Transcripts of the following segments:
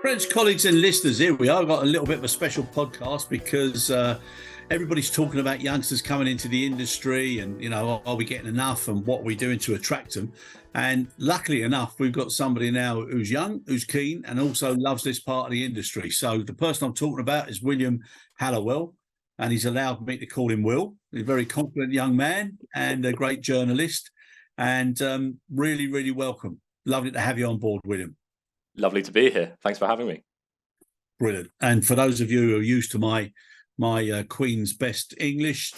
Friends, colleagues, and listeners, here we are. I've got a little bit of a special podcast because everybody's talking about youngsters coming into the industry and, are we getting enough and what are we doing to attract them? And luckily enough, we've got somebody now who's young, who's keen, and also loves this part of the industry. So the person I'm talking about is William Hallowell, and he's allowed me to call him Will. He's a very confident young man and a great journalist, and really, really welcome. Lovely to have you on board, William. Lovely to be here. Thanks for having me. Brilliant. And for those of you who are used to my Queen's best English,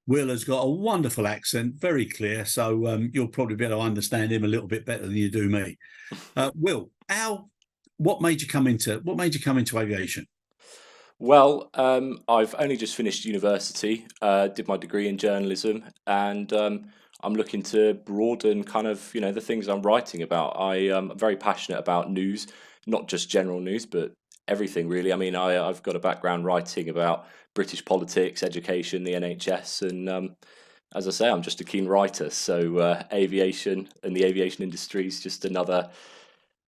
Will has got a wonderful accent, very clear. So you'll probably be able to understand him a little bit better than you do me. Will, what made you come into aviation? Well, I've only just finished university, did my degree in journalism, and I'm looking to broaden kind of, the things I'm writing about. I'm very passionate about news, not just general news, but everything really. I mean, I've got a background writing about British politics, education, the NHS, and as I say, I'm just a keen writer. So aviation and the aviation industry is just another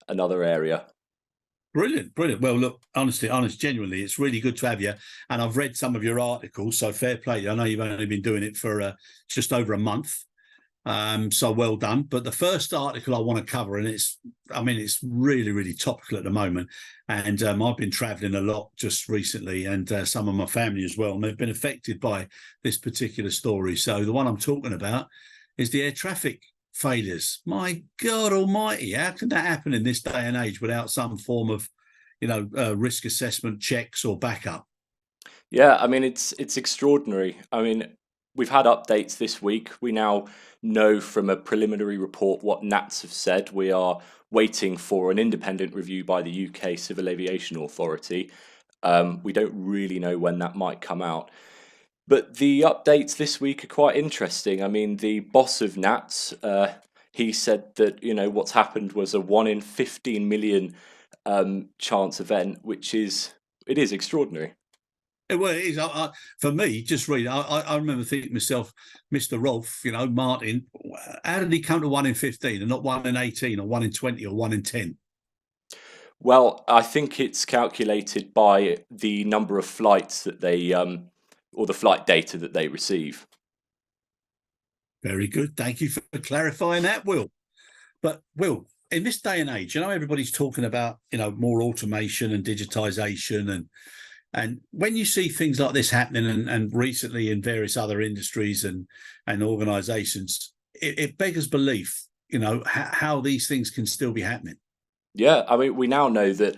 area. Brilliant. Well, look, genuinely, it's really good to have you. And I've read some of your articles, so fair play. I know you've only been doing it for just over a month. So well done. But the first article I want to cover, and it's really, really topical at the moment. And I've been traveling a lot just recently, and some of my family as well, and they've been affected by this particular story. So the one I'm talking about is the air traffic failures. My God almighty, how can that happen in this day and age without some form of, risk assessment checks or backup? Yeah, I mean, it's extraordinary. I mean, we've had updates this week. We now know from a preliminary report what NATS have said. We are waiting for an independent review by the UK Civil Aviation Authority. We don't really know when that might come out. But the updates this week are quite interesting. I mean, the boss of NATS, he said that, what's happened was a 1 in 15 million chance event, which is extraordinary. Well, it is. For me, just read. I remember thinking to myself, Mr. Rolfe, Martin, how did he come to 1 in 15 and not 1 in 18 or 1 in 20 or 1 in 10? Well, I think it's calculated by the number of flights that they, or the flight data that they receive. Very good. Thank you for clarifying that, Will. But Will, in this day and age, everybody's talking about, more automation and digitization and when you see things like this happening and recently in various other industries and organizations, it beggars belief, how these things can still be happening. Yeah, I mean, we now know that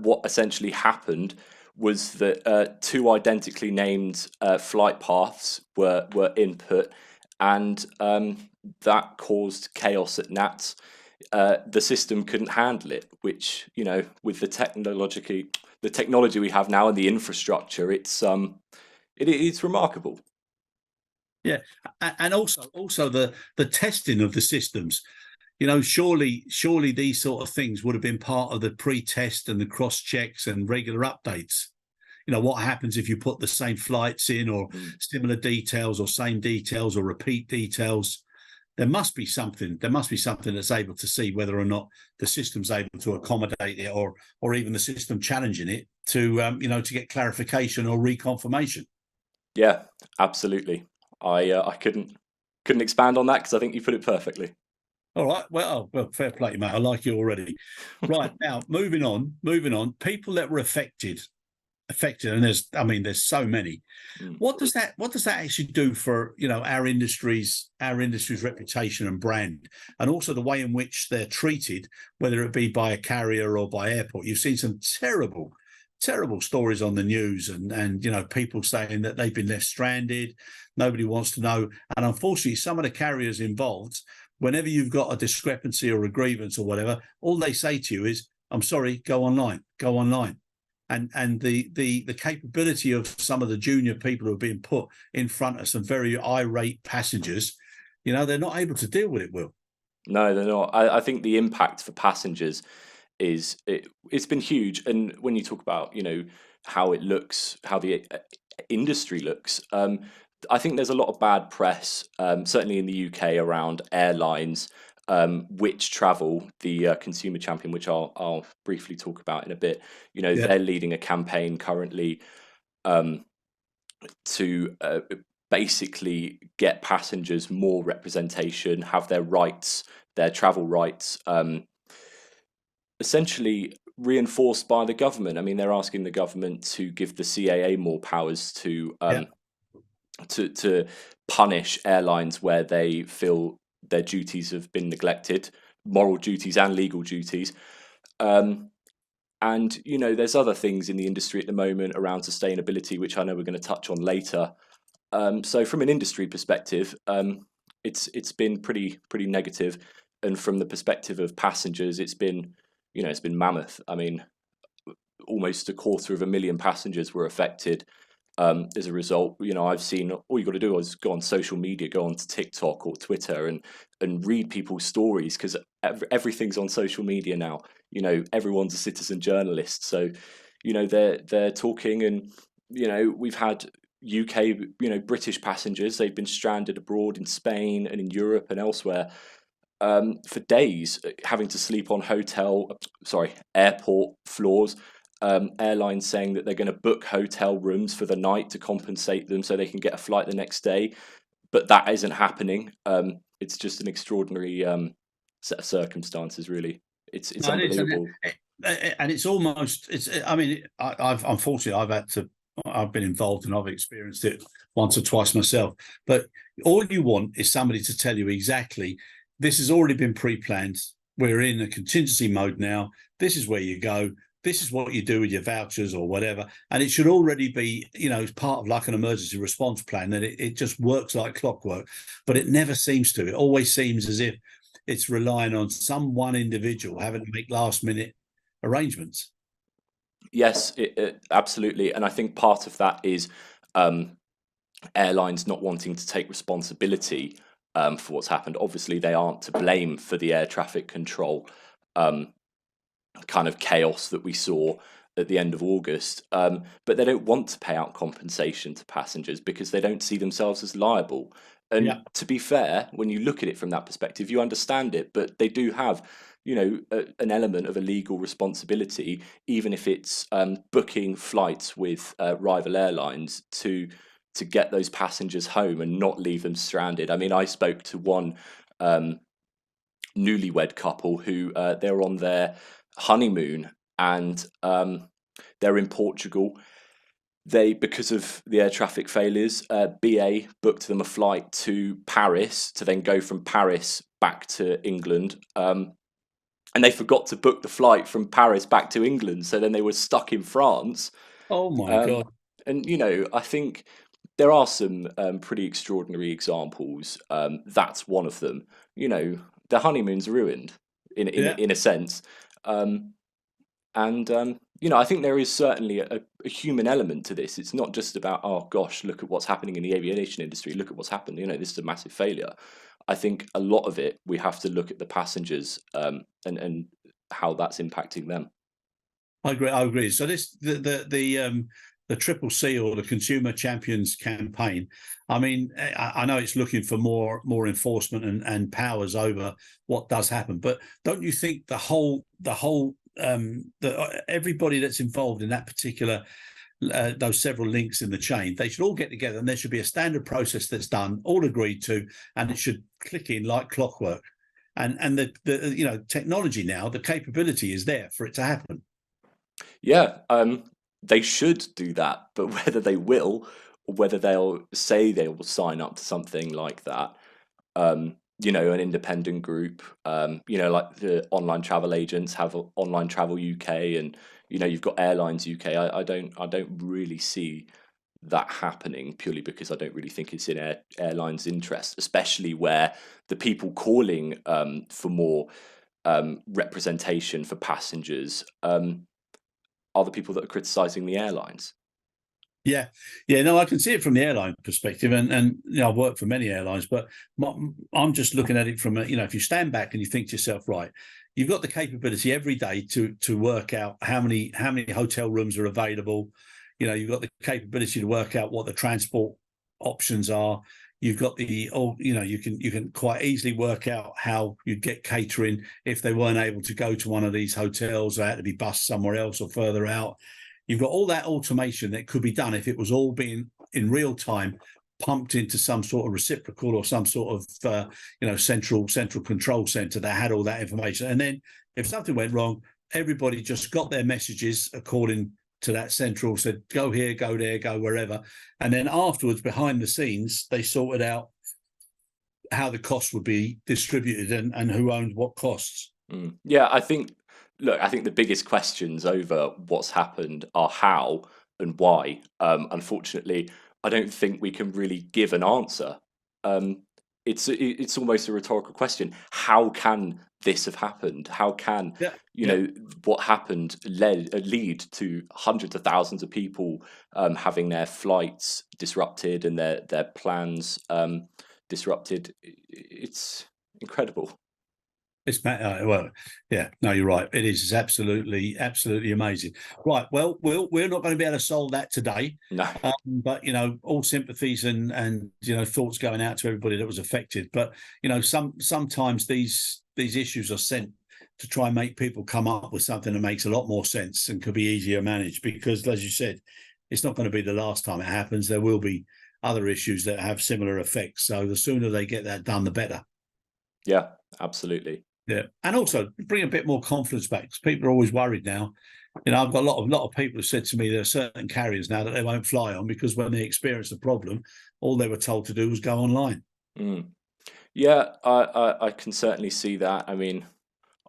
what essentially happened was that two identically named flight paths were input, and that caused chaos at NATS. The system couldn't handle it, which, with the technology we have now and the infrastructure, it's remarkable. Yeah, and also the testing of the systems. Surely these sort of things would have been part of the pre-test and the cross checks and regular updates. What happens if you put the same flights in or similar details or same details or repeat details? There must be something that's able to see whether or not the system's able to accommodate it or even the system challenging it to to get clarification or reconfirmation. Yeah, absolutely. I couldn't expand on that because I think you put it perfectly. All right. Well, fair play, mate. I like you already. Right, now, moving on. People that were affected, and there's so many. What does that actually do for our industry's reputation and brand, and also the way in which they're treated, whether it be by a carrier or by airport? You've seen some terrible stories on the news, and people saying that they've been left stranded. Nobody wants to know, and unfortunately, some of the carriers involved, whenever you've got a discrepancy or a grievance or whatever, all they say to you is, "I'm sorry, go online." And the capability of some of the junior people who are being put in front of some very irate passengers, they're not able to deal with it, Will. No, they're not. I think the impact for passengers it's been huge. And when you talk about, how it looks, how the industry looks, I think there's a lot of bad press, certainly in the UK, around airlines Which Travel, the consumer champion, which I'll briefly talk about in a bit. Yeah. They're leading a campaign currently to basically get passengers more representation, have their rights, their travel rights, essentially reinforced by the government. I mean, they're asking the government to give the CAA more powers to punish airlines where they feel their duties have been neglected, moral duties and legal duties. And, there's other things in the industry at the moment around sustainability, which I know we're going to touch on later. So from an industry perspective, it's been pretty negative. And from the perspective of passengers, it's been mammoth. I mean, almost 250,000 passengers were affected as a result. I've seen, all you got to do is go on social media, go on to TikTok or Twitter and read people's stories, because everything's on social media now. Everyone's a citizen journalist, so they're talking. And we've had UK, British passengers, they've been stranded abroad in Spain and in Europe and elsewhere for days, having to sleep on airport floors. Airlines saying that they're going to book hotel rooms for the night to compensate them so they can get a flight the next day, but that isn't happening. It's just an extraordinary set of circumstances, really. It's unbelievable. And it's almost, I mean, unfortunately I've been involved and I've experienced it once or twice myself, but all you want is somebody to tell you exactly, this has already been pre-planned, we're in a contingency mode now, this is where you go, this is what you do with your vouchers or whatever. And it should already be, part of like an emergency response plan, that it just works like clockwork. But it never seems to. It always seems as if it's relying on some one individual having to make last minute arrangements. Yes, absolutely. And I think part of that is airlines not wanting to take responsibility for what's happened. Obviously, they aren't to blame for the air traffic control kind of chaos that we saw at the end of August, but they don't want to pay out compensation to passengers because they don't see themselves as liable. And to be fair, when you look at it from that perspective, you understand it, but they do have an element of a legal responsibility, even if it's booking flights with rival airlines to get those passengers home and not leave them stranded. I mean, I spoke to one newlywed couple who they're on their honeymoon, and they're in Portugal. Because of the air traffic failures, BA booked them a flight to Paris to then go from Paris back to England, and they forgot to book the flight from Paris back to England, so then they were stuck in France. Oh my God. And I think there are some pretty extraordinary examples. That's one of them. The honeymoon's ruined in a sense. I think there is certainly a human element to this. It's not just about, oh gosh, look at what's happening in the aviation industry. Look at what's happened. This is a massive failure. I think a lot of it, we have to look at the passengers and how that's impacting them. I agree. So the Triple C, or the Consumer Champions campaign, I mean, I know it's looking for more enforcement and powers over what does happen, but don't you think everybody that's involved in that particular those several links in the chain, they should all get together and there should be a standard process that's done, all agreed to, and it should click in like clockwork. And the technology now, the capability is there for it to happen. Yeah, they should do that, but whether they will, or whether they'll say they will sign up to something like that, an independent group, like the online travel agents have Online Travel UK, and you've got Airlines UK. I don't really see that happening, purely because I don't really think it's in airlines' interest, especially where the people calling for more representation for passengers are the people that are criticising the airlines. Yeah, no, I can see it from the airline perspective, and I've worked for many airlines, but I'm just looking at it from if you stand back and you think to yourself, right, you've got the capability every day to work out how many hotel rooms are available. You've got the capability to work out what the transport options are. You've got you can quite easily work out how you'd get catering if they weren't able to go to one of these hotels, or had to be bussed somewhere else or further out. You've got all that automation that could be done if it was all being in real time pumped into some sort of reciprocal or some sort of central control center that had all that information. And then if something went wrong, everybody just got their messages according to that central, said go here, go there, go wherever, and then afterwards, behind the scenes, they sorted out how the costs would be distributed and who owned what costs. Yeah, I think the biggest questions over what's happened are how and why. Unfortunately, I don't think we can really give an answer. It's almost a rhetorical question. How can this have happened? How can what happened lead to hundreds of thousands of people having their flights disrupted and their plans disrupted? It's incredible. It's well, yeah. No, you're right. It is. It's absolutely amazing. Right. Well, we're not going to be able to solve that today. No. But all sympathies and thoughts going out to everybody that was affected. But sometimes these issues are sent to try and make people come up with something that makes a lot more sense and could be easier managed. Because, as you said, it's not going to be the last time it happens. There will be other issues that have similar effects. So the sooner they get that done, the better. Yeah, absolutely. Yeah, and also bring a bit more confidence back, because people are always worried now. I've got a lot of people who said to me there are certain carriers now that they won't fly on because when they experience a problem, all they were told to do was go online. Yeah, I can certainly see that. I mean,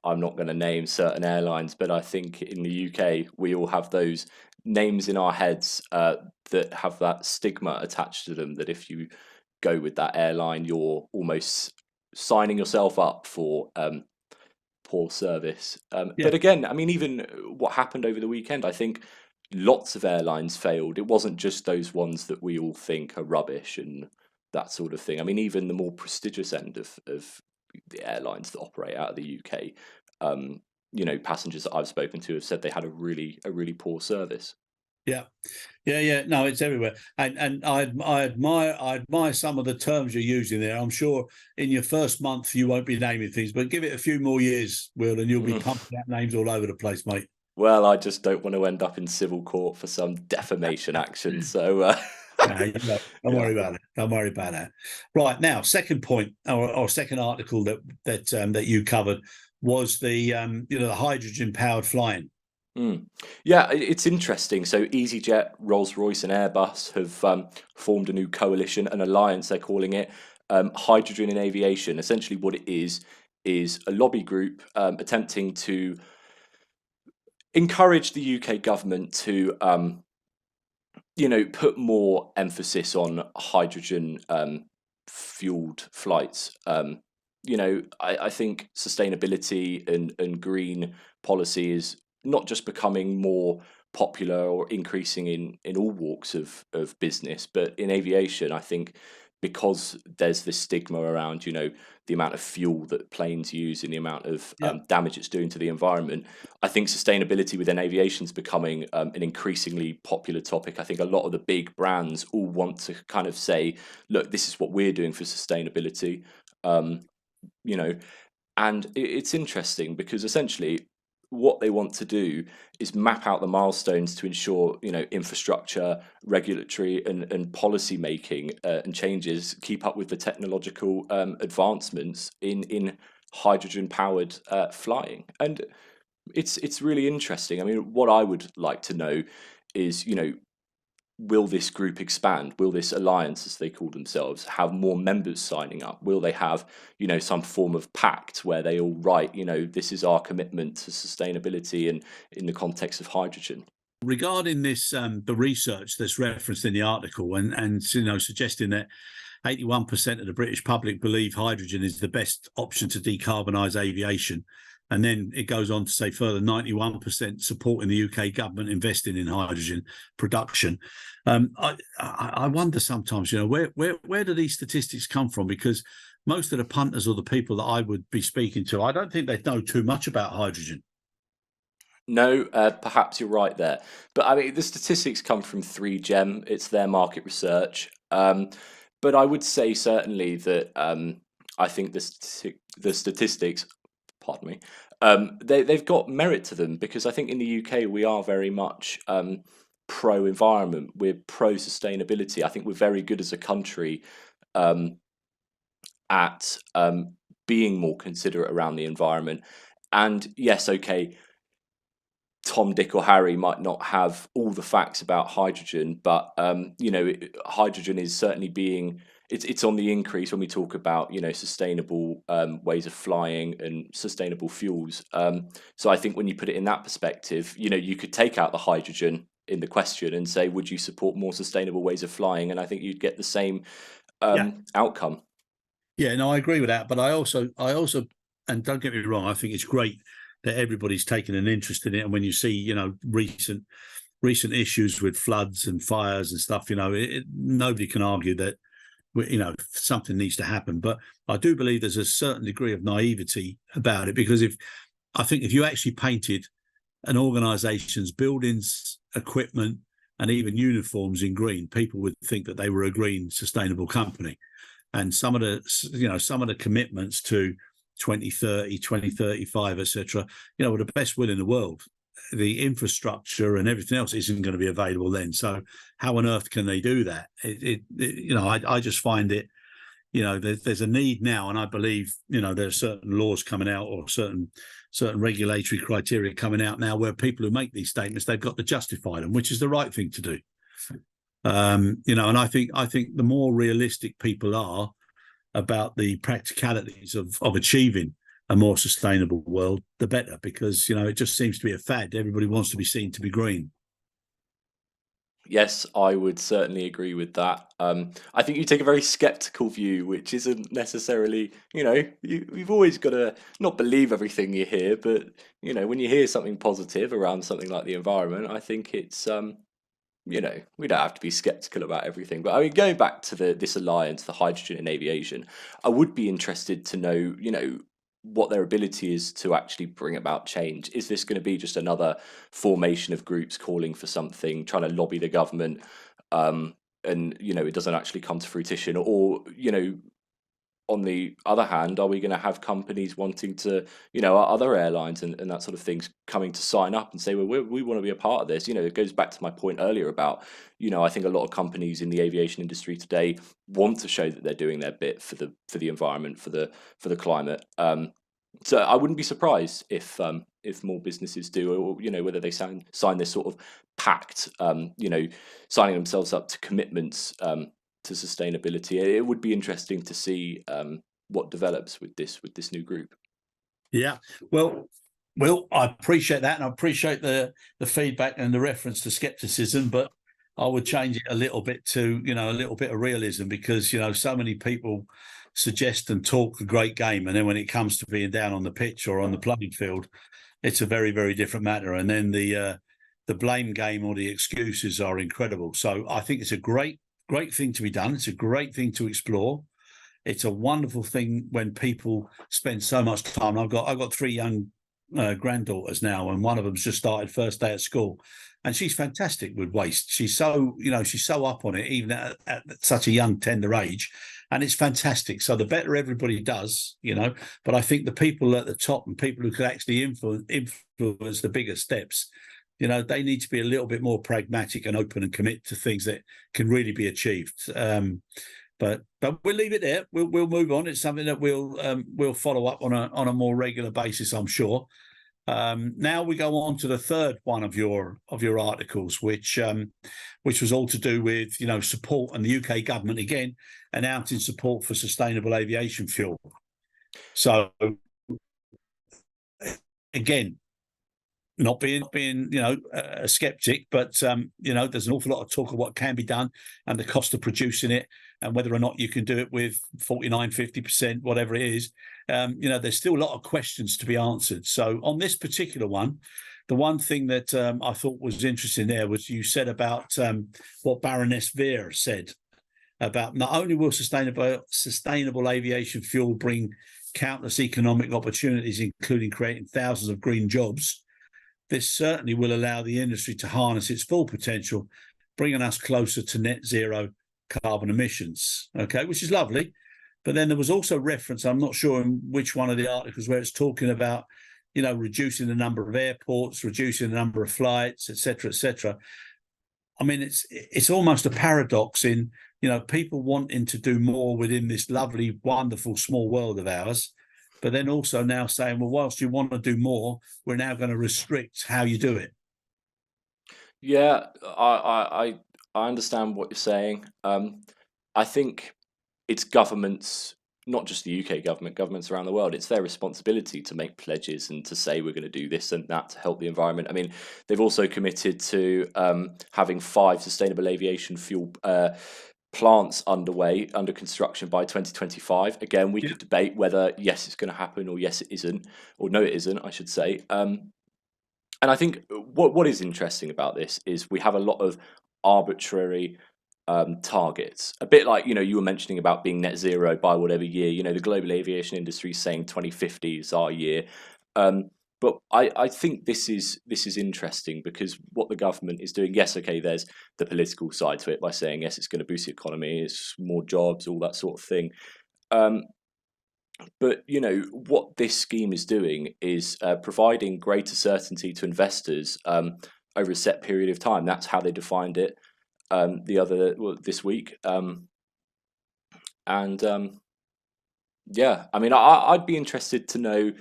I'm not going to name certain airlines, but I think in the UK we all have those names in our heads that have that stigma attached to them, that if you go with that airline, you're almost signing yourself up for poor service. But again, I mean, even what happened over the weekend, I think lots of airlines failed. It wasn't just those ones that we all think are rubbish and that sort of thing. I mean, even the more prestigious end of the airlines that operate out of the UK, passengers that I've spoken to have said they had a really poor service. Yeah. No, it's everywhere, and I admire some of the terms you're using there. I'm sure in your first month you won't be naming things, but give it a few more years, Will, and you'll be pumping out names all over the place, mate. Well, I just don't want to end up in civil court for some defamation action. So Don't worry about it. Don't worry about that. Right, now, second point or second article that you covered was the hydrogen powered flying. Yeah, it's interesting. So EasyJet, Rolls-Royce and Airbus have formed a new coalition, an alliance they're calling it, Hydrogen in Aviation. Essentially what it is a lobby group attempting to encourage the UK government to put more emphasis on hydrogen fueled flights. I think sustainability and green policy is not just becoming more popular or increasing in all walks of business, but in aviation, I think because there's this stigma around, the amount of fuel that planes use and the amount of damage it's doing to the environment, I think sustainability within aviation is becoming an increasingly popular topic. I think a lot of the big brands all want to kind of say, look, this is what we're doing for sustainability, and it's interesting because essentially what they want to do is map out the milestones to ensure, infrastructure, regulatory and policy making and changes keep up with the technological advancements in hydrogen powered flying. And it's really interesting. I mean, what I would like to know is, will this group expand? Will this alliance, as they call themselves, have more members signing up? Will they have, some form of pact where they all write, this is our commitment to sustainability and in the context of hydrogen? Regarding this, the research that's referenced in the article and suggesting that 81% of the British public believe hydrogen is the best option to decarbonise aviation. And then it goes on to say further 91% supporting the UK government investing in hydrogen production. I wonder sometimes, where do these statistics come from? Because most of the punters or the people that I would be speaking to, I don't think they know too much about hydrogen. No, perhaps you're right there. But I mean, the statistics come from 3GEM. It's their market research. But I would say certainly that I think the statistics, pardon me, they've got merit to them, because I think in the UK we are very much pro environment. We're pro sustainability. I think we're very good as a country at being more considerate around the environment. And yes, okay, Tom, Dick, or Harry might not have all the facts about hydrogen, but hydrogen is certainly it's on the increase when we talk about sustainable ways of flying and sustainable fuels. So I think when you put it in that perspective, you could take out the hydrogen in the question and say, would you support more sustainable ways of flying? And I think you'd get the same outcome. Yeah, no, I agree with that. But I also, and don't get me wrong, I think it's great that everybody's taken an interest in it. And when you see, recent issues with floods and fires and stuff, nobody can argue that, something needs to happen. But I do believe there's a certain degree of naivety about it, because if you actually painted an organisation's buildings, equipment, and even uniforms in green, people would think that they were a green, sustainable company. And some of the commitments to 2030, 2035, etc., with the best will in the world, the infrastructure and everything else isn't going to be available then. So how on earth can they do that? I just find it, there's a need now, and I believe, there are certain laws coming out, or certain regulatory criteria coming out now, where people who make these statements, they've got to justify them, which is the right thing to do. And I think the more realistic people are about the practicalities of achieving a more sustainable world, the better, because it just seems to be a fad. Everybody wants to be seen to be green. Yes, I would certainly agree with that. I think you take a very skeptical view, which isn't necessarily, you've always got to not believe everything you hear, but when you hear something positive around something like the environment, I think it's we don't have to be skeptical about everything. But I mean, going back to this alliance, the Hydrogen in Aviation, I would be interested to know, what their ability is to actually bring about change. Is this going to be just another formation of groups calling for something, trying to lobby the government, and it doesn't actually come to fruition? Or on the other hand, are we going to have companies wanting to, other airlines and that sort of things coming to sign up and say, well, we want to be a part of this? It goes back to my point earlier about, I think a lot of companies in the aviation industry today want to show that they're doing their bit for the environment, for the climate. So I wouldn't be surprised if more businesses do, or whether they sign this sort of pact, signing themselves up to commitments to sustainability. It would be interesting to see what develops with this new group. Yeah, well, I appreciate that, and I appreciate the feedback and the reference to skepticism, but I would change it a little bit to a little bit of realism, because so many people suggest and talk the great game, and then when it comes to being down on the pitch or on the playing field, it's a very, very different matter. And then the blame game or the excuses are incredible. So I think it's a great thing to be done. It's a great thing to explore. It's a wonderful thing when people spend so much time. I've got 3 young granddaughters now, and one of them's just started first day at school, and she's fantastic with waste. She's so she's so up on it, even at such a young, tender age, and it's fantastic. So the better everybody does, but I think the people at the top and people who could actually influence the bigger steps, they need to be a little bit more pragmatic and open and commit to things that can really be achieved. But we'll leave it there. We'll move on. It's something that we'll follow up on a more regular basis, I'm sure. Now we go on to the third one of your articles, which was all to do with support, and the UK government again announcing support for sustainable aviation fuel. So again, not being a skeptic, but there's an awful lot of talk of what can be done and the cost of producing it, and whether or not you can do it with 49-50%, whatever it is. There's still a lot of questions to be answered. So on this particular one, the one thing that I thought was interesting there was you said about what Baroness Veer said about not only will sustainable aviation fuel bring countless economic opportunities, including creating thousands of green jobs, this certainly will allow the industry to harness its full potential, bringing us closer to net zero carbon emissions, okay, which is lovely. But then there was also reference, I'm not sure in which one of the articles, where it's talking about, reducing the number of airports, reducing the number of flights, et cetera, et cetera. I mean, it's almost a paradox in, people wanting to do more within this lovely, wonderful, small world of ours, but then also now saying, well, whilst you want to do more, we're now going to restrict how you do it. Yeah, I understand what you're saying. I think it's governments, not just the UK government, governments around the world, it's their responsibility to make pledges and to say we're going to do this and that to help the environment. I mean, they've also committed to having 5 sustainable aviation fuel plants underway, under construction by 2025. Again, we could debate whether, yes, it's going to happen, or yes, it isn't, or no, it isn't, I should say. And I think what is interesting about this is we have a lot of arbitrary targets. A bit like, you were mentioning about being net zero by whatever year. The global aviation industry is saying 2050 is our year. But I think this is interesting, because what the government is doing, yes, okay, there's the political side to it by saying, yes, it's going to boost the economy, it's more jobs, all that sort of thing. But what this scheme is doing is providing greater certainty to investors over a set period of time. That's how they defined it this week. Yeah, I mean, I'd be interested to know,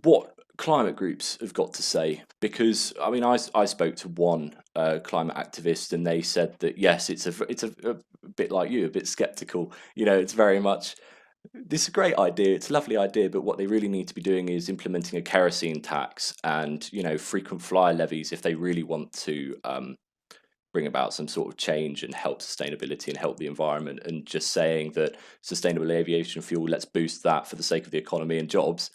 what climate groups have got to say, because I mean, I spoke to one climate activist, and they said that yes, it's a bit like you, a bit skeptical. It's very much, this is a great idea, it's a lovely idea, but what they really need to be doing is implementing a kerosene tax and frequent flyer levies if they really want to bring about some sort of change and help sustainability and help the environment. And just saying that sustainable aviation fuel, let's boost that for the sake of the economy and jobs,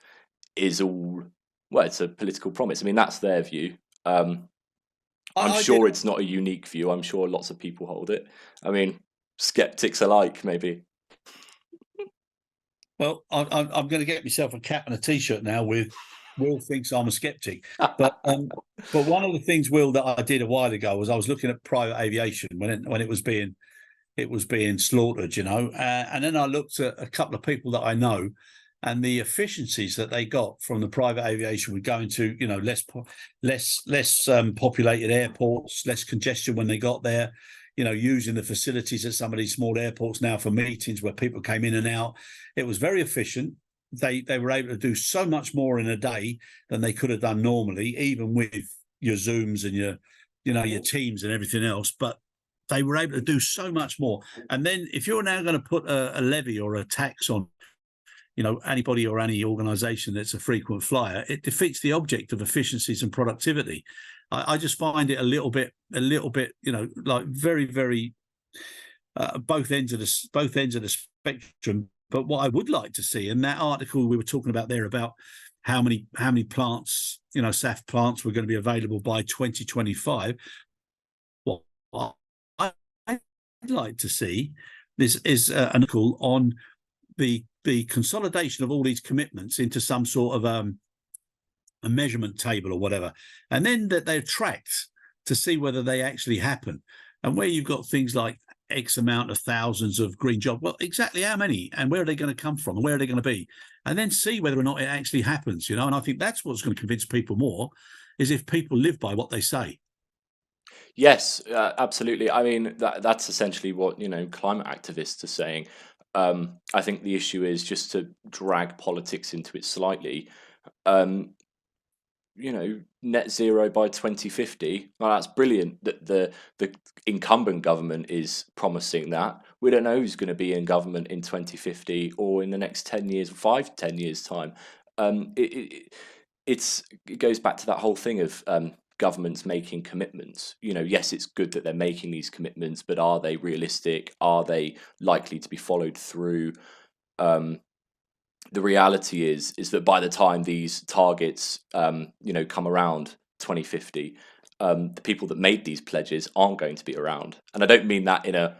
is all, well, it's a political promise. I mean, that's their view. I'm sure it's not a unique view. I'm sure lots of people hold it. I mean, skeptics alike, maybe. Well, I'm going to get myself a cap and a T-shirt now with Will thinks I'm a skeptic. But one of the things, Will, that I did a while ago was I was looking at private aviation when it was being slaughtered, and then I looked at a couple of people that I know, and the efficiencies that they got from the private aviation with going to less populated airports, less congestion when they got there, using the facilities at some of these small airports now for meetings where people came in and out. It was very efficient. They were able to do so much more in a day than they could have done normally, even with your Zooms and your Teams and everything else. But they were able to do so much more. And then if you're now going to put a levy or a tax on anybody or any organization that's a frequent flyer, it defeats the object of efficiencies and productivity. I just find it a little bit, like very, very both ends of the spectrum. But what I would like to see, in that article we were talking about there about how many plants, SAF plants were going to be available by 2025. What I'd like to see is an article on the consolidation of all these commitments into some sort of a measurement table or whatever, and then that they're tracked to see whether they actually happen. And where you've got things like X amount of thousands of green jobs, well, exactly how many and where are they going to come from and where are they going to be, and then see whether or not it actually happens. And I think that's what's going to convince people more, is if people live by what they say. Yes, absolutely. I mean, that's essentially what climate activists are saying. I think the issue is, just to drag politics into it slightly, net zero by 2050. Well, that's brilliant that the incumbent government is promising that. We don't know who's going to be in government in 2050 or in the next 10 years, 5 to 10 years time. It goes back to that whole thing of governments making commitments. Yes, it's good that they're making these commitments, but are they realistic? Are they likely to be followed through? The reality is that by the time these targets, come around 2050, the people that made these pledges aren't going to be around. And I don't mean that in a,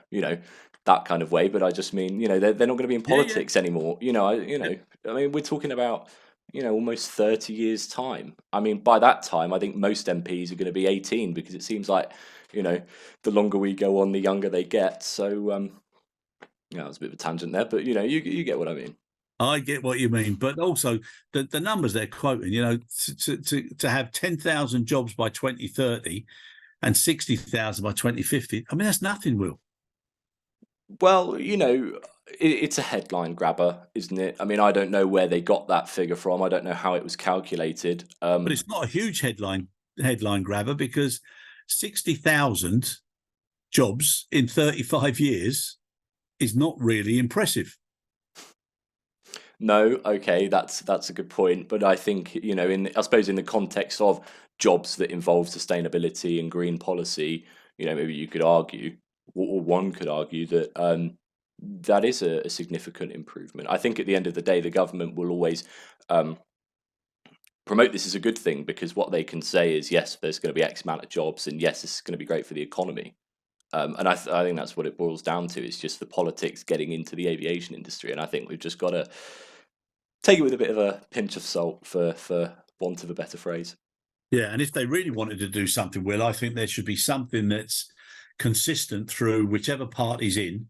that kind of way, but I just mean, they're not going to be in politics anymore. I mean, we're talking about, almost 30 years time. I mean, by that time, I think most MPs are going to be 18, because it seems like, the longer we go on, the younger they get. So yeah, that was a bit of a tangent there, but you get what I mean. I get what you mean, but also the numbers they're quoting, to have 10,000 jobs by 2030 and 60,000 by 2050. I mean, that's nothing, Will. Well, it's a headline grabber, isn't it? I mean, I don't know where they got that figure from. I don't know how it was calculated. But it's not a huge headline grabber, because 60,000 jobs in 35 years is not really impressive. No, okay, that's a good point. But I think, I suppose in the context of jobs that involve sustainability and green policy, maybe you could argue, or one could argue that that is a significant improvement. I think at the end of the day, the government will always promote this as a good thing, because what they can say is, yes, there's going to be X amount of jobs, and yes, this is going to be great for the economy. And I think that's what it boils down to. It's just the politics getting into the aviation industry, and I think we've just got to take it with a bit of a pinch of salt, for want of a better phrase. Yeah, and if they really wanted to do something, Will, I think there should be something that's consistent through whichever party's in,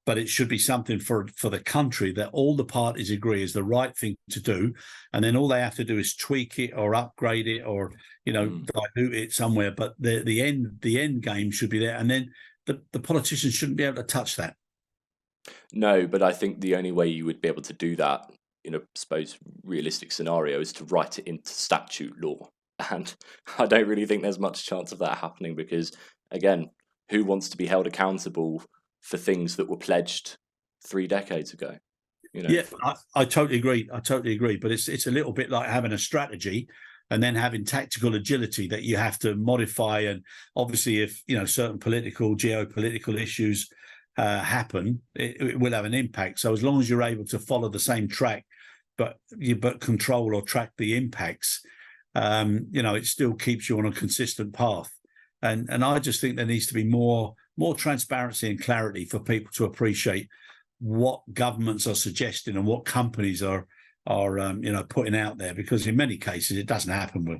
but it should be something for the country that all the parties agree is the right thing to do, and then all they have to do is tweak it or upgrade it or dilute it somewhere. But the end game should be there, and then the politicians shouldn't be able to touch that. No, but I think the only way you would be able to do that in a, suppose, realistic scenario is to write it into statute law, and I don't really think there's much chance of that happening, because, again, who wants to be held accountable for things that were pledged 3 decades ago? Yeah, I totally agree. But it's a little bit like having a strategy and then having tactical agility that you have to modify. And obviously, if certain geopolitical issues happen, it will have an impact. So as long as you're able to follow the same track, but control or track the impacts, it still keeps you on a consistent path. And I just think there needs to be more transparency and clarity for people to appreciate what governments are suggesting and what companies are putting out there, because in many cases it doesn't happen. Will.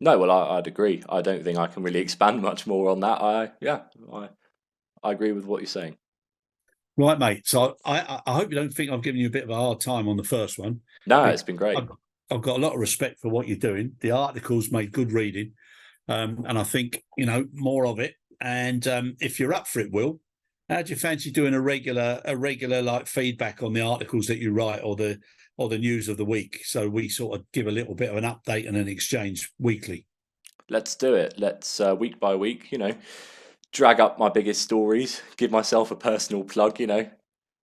No, well, I'd agree. I don't think I can really expand much more on that. I agree with what you're saying. Right, mate. So I hope you don't think I've given you a bit of a hard time on the first one. No, it's been great. I've got a lot of respect for what you're doing. The articles made good reading, and I think more of it. And if you're up for it, Will, how do you fancy doing a regular like feedback on the articles that you write, or the news of the week, so we sort of give a little bit of an update and an exchange weekly? Let's do it. Let's week by week, drag up my biggest stories, give myself a personal plug. I'm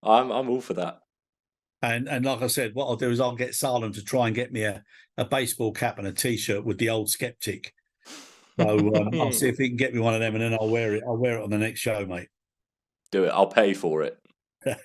all for that. And like I said, what I'll do is I'll get Salem to try and get me a baseball cap and a T-shirt with the old skeptic. So I'll see if he can get me one of them, and then I'll wear it. I'll wear it on the next show, mate. Do it. I'll pay for it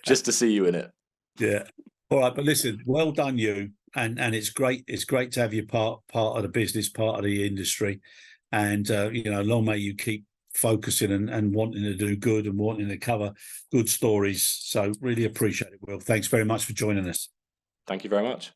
just to see you in it. Yeah. All right, but listen, well done, you. And it's great. It's great to have you part of the business, part of the industry, and long may you keep focusing and wanting to do good and wanting to cover good stories. So really appreciate it, Will. Thanks very much for joining us. Thank you very much.